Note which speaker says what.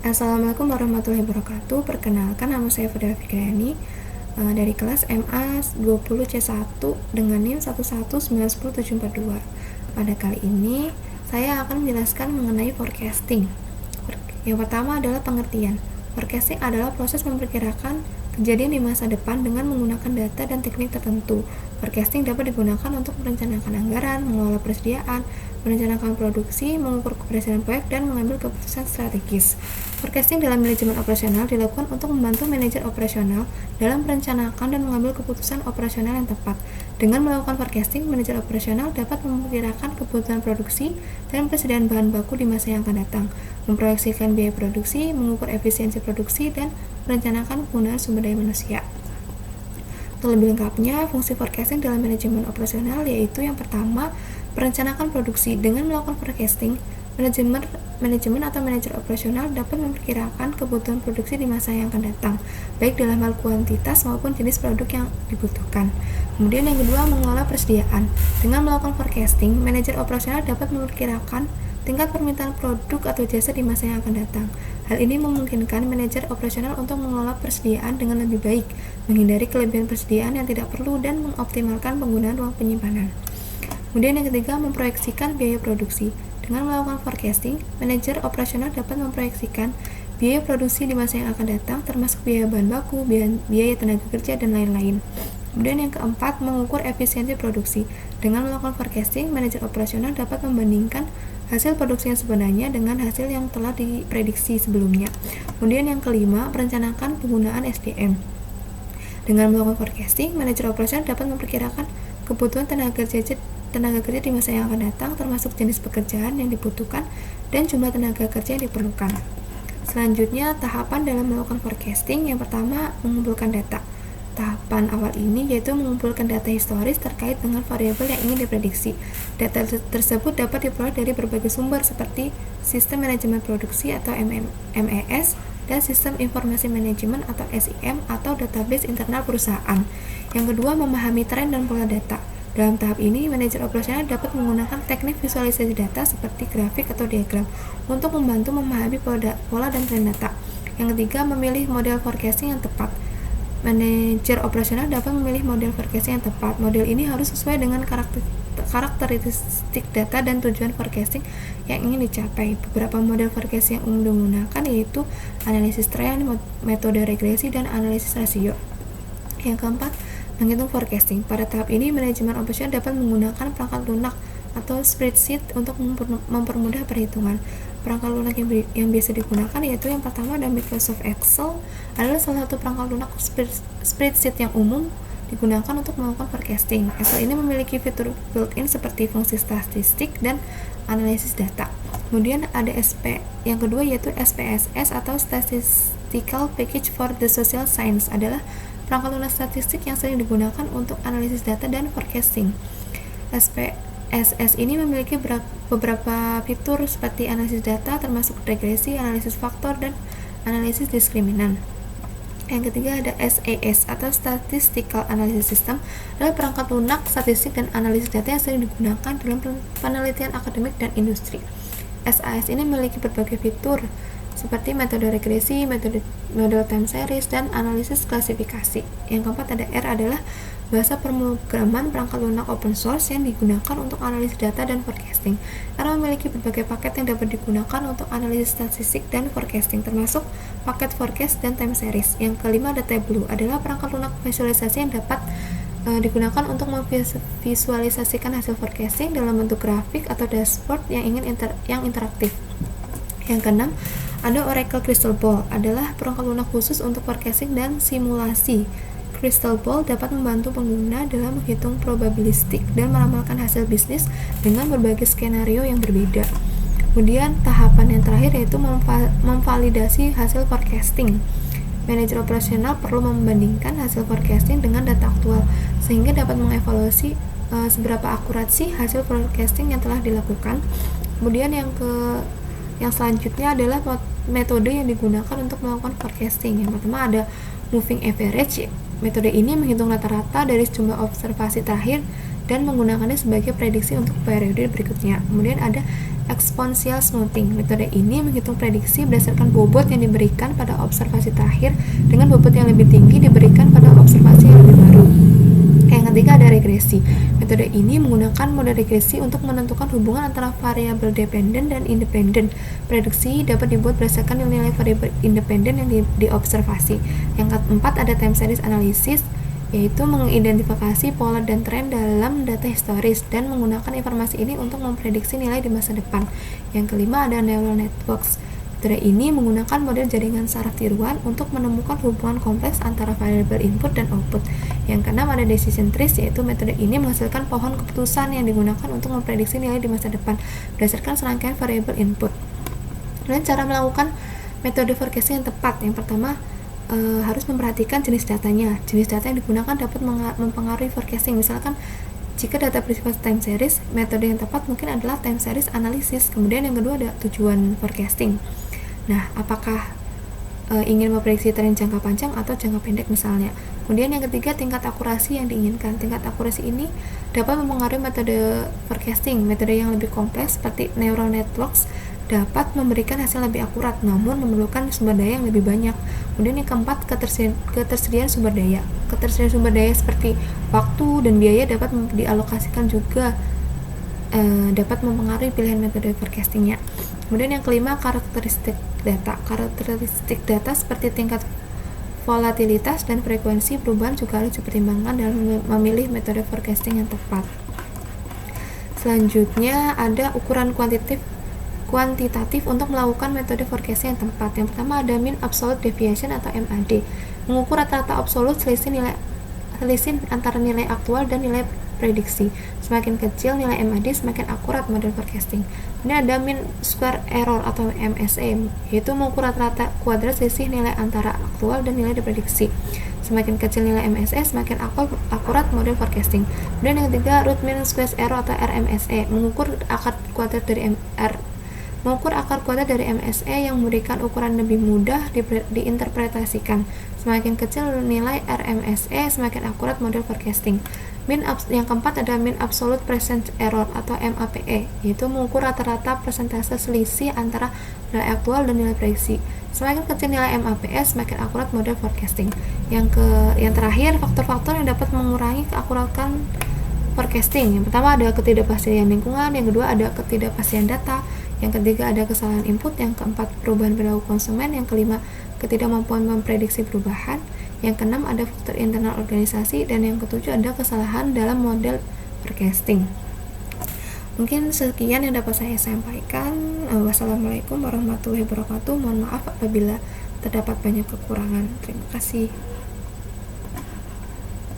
Speaker 1: Assalamualaikum warahmatullahi wabarakatuh. Perkenalkan, nama saya Fadila Fikriani dari kelas MA 20C1 dengan NIM 1190742. Pada kali ini saya akan menjelaskan mengenai forecasting. Yang pertama adalah pengertian. Forecasting adalah proses memperkirakan kejadian di masa depan dengan menggunakan data dan teknik tertentu. Forecasting dapat digunakan untuk merencanakan anggaran, mengelola persediaan, merencanakan produksi, mengukur keberhasilan proyek, dan mengambil keputusan strategis. Forecasting dalam manajemen operasional dilakukan untuk membantu manajer operasional dalam merencanakan dan mengambil keputusan operasional yang tepat. Dengan melakukan forecasting, manajer operasional dapat memperkirakan kebutuhan produksi dan persediaan bahan baku di masa yang akan datang, memproyeksikan biaya produksi, mengukur efisiensi produksi, dan merencanakan penggunaan sumber daya manusia. Untuk lebih lengkapnya, fungsi forecasting dalam manajemen operasional yaitu yang pertama, merencanakan produksi. Dengan melakukan forecasting, manajemen atau manajer operasional dapat memperkirakan kebutuhan produksi di masa yang akan datang, baik dalam hal kuantitas maupun jenis produk yang dibutuhkan. Kemudian yang kedua, mengelola persediaan. Dengan melakukan forecasting, manajer operasional dapat memperkirakan tingkat permintaan produk atau jasa di masa yang akan datang. Hal ini memungkinkan manajer operasional untuk mengelola persediaan dengan lebih baik, menghindari kelebihan persediaan yang tidak perlu, dan mengoptimalkan penggunaan ruang penyimpanan. Kemudian yang ketiga, memproyeksikan biaya produksi. Dengan melakukan forecasting, manajer operasional dapat memproyeksikan biaya produksi di masa yang akan datang, termasuk biaya bahan baku, biaya tenaga kerja, dan lain-lain. Kemudian yang keempat, mengukur efisiensi produksi. Dengan melakukan forecasting, manajer operasional dapat membandingkan hasil produksi yang sebenarnya dengan hasil yang telah diprediksi sebelumnya. Kemudian yang kelima, merencanakan penggunaan SDM. Dengan melakukan forecasting, manajer operasional dapat memperkirakan kebutuhan tenaga kerja di masa yang akan datang, termasuk jenis pekerjaan yang dibutuhkan dan jumlah tenaga kerja yang diperlukan. Selanjutnya, tahapan dalam melakukan forecasting. Yang pertama, mengumpulkan data. Tahapan awal ini yaitu mengumpulkan data historis terkait dengan variabel yang ingin diprediksi. Data tersebut dapat diperoleh dari berbagai sumber seperti Sistem Manajemen Produksi atau MES dan Sistem Informasi Manajemen atau SIM atau database internal perusahaan. Yang kedua, memahami tren dan pola data. Dalam tahap ini, manajer operasional dapat menggunakan teknik visualisasi data seperti grafik atau diagram untuk membantu memahami pola dan tren data. Yang ketiga, memilih model forecasting yang tepat. Manajer operasional dapat memilih model forecasting yang tepat. Model ini harus sesuai dengan karakteristik data dan tujuan forecasting yang ingin dicapai. Beberapa model forecasting yang umum digunakan yaitu analisis tren, metode regresi, dan analisis rasio. Yang keempat, menghitung forecasting. Pada tahap ini, manajemen operasional dapat menggunakan perangkat lunak atau spreadsheet untuk mempermudah perhitungan. Perangkat lunak yang biasa digunakan yaitu yang pertama ada Microsoft Excel, adalah salah satu perangkat lunak spreadsheet yang umum digunakan untuk melakukan forecasting. Excel ini memiliki fitur built-in seperti fungsi statistik dan analisis data. Kemudian ada yang kedua yaitu SPSS atau Statistical Package for the Social Science, adalah perangkat lunak statistik yang sering digunakan untuk analisis data dan forecasting. SPSS ini memiliki beberapa fitur seperti analisis data termasuk regresi, analisis faktor, dan analisis diskriminan. Yang ketiga ada SAS atau Statistical Analysis System, adalah perangkat lunak statistik dan analisis data yang sering digunakan dalam penelitian akademik dan industri. SAS ini memiliki berbagai fitur seperti metode regresi, model time series, dan analisis klasifikasi. Yang keempat ada R, adalah bahasa pemrograman perangkat lunak open source yang digunakan untuk analisis data dan forecasting. R memiliki berbagai paket yang dapat digunakan untuk analisis statistik dan forecasting, termasuk paket forecast dan time series. Yang kelima ada Tableau, adalah perangkat lunak visualisasi yang dapat digunakan untuk memvisualisasikan hasil forecasting dalam bentuk grafik atau dashboard yang interaktif. Yang keenam ada Oracle Crystal Ball, adalah perangkat lunak khusus untuk forecasting dan simulasi. Crystal Ball dapat membantu pengguna dalam menghitung probabilistik dan meramalkan hasil bisnis dengan berbagai skenario yang berbeda. Kemudian tahapan yang terakhir yaitu memvalidasi hasil forecasting. Manajer operasional perlu membandingkan hasil forecasting dengan data aktual sehingga dapat mengevaluasi seberapa akurat sih hasil forecasting yang telah dilakukan. Kemudian yang selanjutnya adalah metode yang digunakan untuk melakukan forecasting. Yang pertama ada moving average. Metode ini menghitung rata-rata dari jumlah observasi terakhir dan menggunakannya sebagai prediksi untuk periode berikutnya. Kemudian ada exponential smoothing. Metode ini menghitung prediksi berdasarkan bobot yang diberikan pada observasi terakhir dengan bobot yang lebih tinggi diberikan pada observasi yang lebih baru. Yang ketiga ada regresi. Metode ini menggunakan model regresi untuk menentukan hubungan antara variabel dependen dan independen. Prediksi dapat dibuat berdasarkan nilai variabel independen yang diobservasi. Yang keempat ada time series analysis, yaitu mengidentifikasi pola dan tren dalam data historis dan menggunakan informasi ini untuk memprediksi nilai di masa depan. Yang kelima ada neural networks. Metode ini menggunakan model jaringan saraf tiruan untuk menemukan hubungan kompleks antara variabel input dan output. Yang keenam ada decision trees, yaitu metode ini menghasilkan pohon keputusan yang digunakan untuk memprediksi nilai di masa depan berdasarkan serangkaian variabel input. Dan cara melakukan metode forecasting yang tepat, yang pertama harus memperhatikan jenis datanya. Jenis data yang digunakan dapat mempengaruhi forecasting. Misalkan jika data bersifat time series, metode yang tepat mungkin adalah time series analysis. Kemudian yang kedua ada tujuan forecasting. Nah, apakah ingin memprediksi tren jangka panjang atau jangka pendek misalnya. Kemudian yang ketiga, tingkat akurasi yang diinginkan. Tingkat akurasi ini dapat mempengaruhi metode forecasting. Metode yang lebih kompleks seperti neural networks dapat memberikan hasil lebih akurat, namun memerlukan sumber daya yang lebih banyak. Kemudian yang keempat, ketersediaan sumber daya. Ketersediaan sumber daya seperti waktu dan biaya dapat dialokasikan juga dapat mempengaruhi pilihan metode forecastingnya. Kemudian yang kelima, karakteristik data. Karakteristik data seperti tingkat volatilitas dan frekuensi perubahan juga harus dipertimbangkan dalam memilih metode forecasting yang tepat. Selanjutnya ada ukuran kuantitatif untuk melakukan metode forecasting yang tepat. Yang pertama ada mean absolute deviation atau MAD, mengukur rata-rata absolut selisih antara nilai aktual dan nilai prediksi. Semakin kecil nilai MAD, semakin akurat model forecasting. Ini ada mean square error atau MSE, yaitu mengukur rata-rata kuadrat selisih nilai antara aktual dan nilai diprediksi. Semakin kecil nilai MSE, semakin akurat model forecasting. Kemudian yang ketiga, root mean square error atau RMSE, mengukur akar kuadrat dari MSE yang memberikan ukuran lebih mudah diinterpretasikan. Semakin kecil nilai RMSE, semakin akurat model forecasting. Yang keempat ada mean absolute presence error atau MAPE, yaitu mengukur rata-rata persentase selisih antara nilai aktual dan nilai prediksi. Semakin kecil nilai MAPE, semakin akurat model forecasting. Yang terakhir, faktor-faktor yang dapat mengurangi keakuratan forecasting. Yang pertama ada ketidakpastian lingkungan, yang kedua ada ketidakpastian data, yang ketiga ada kesalahan input, yang keempat perubahan perilaku konsumen, yang kelima ketidakmampuan memprediksi perubahan, yang keenam ada faktor internal organisasi, dan yang ketujuh ada kesalahan dalam model forecasting. Mungkin sekian yang dapat saya sampaikan. Wassalamualaikum warahmatullahi wabarakatuh. Mohon maaf apabila terdapat banyak kekurangan. Terima kasih.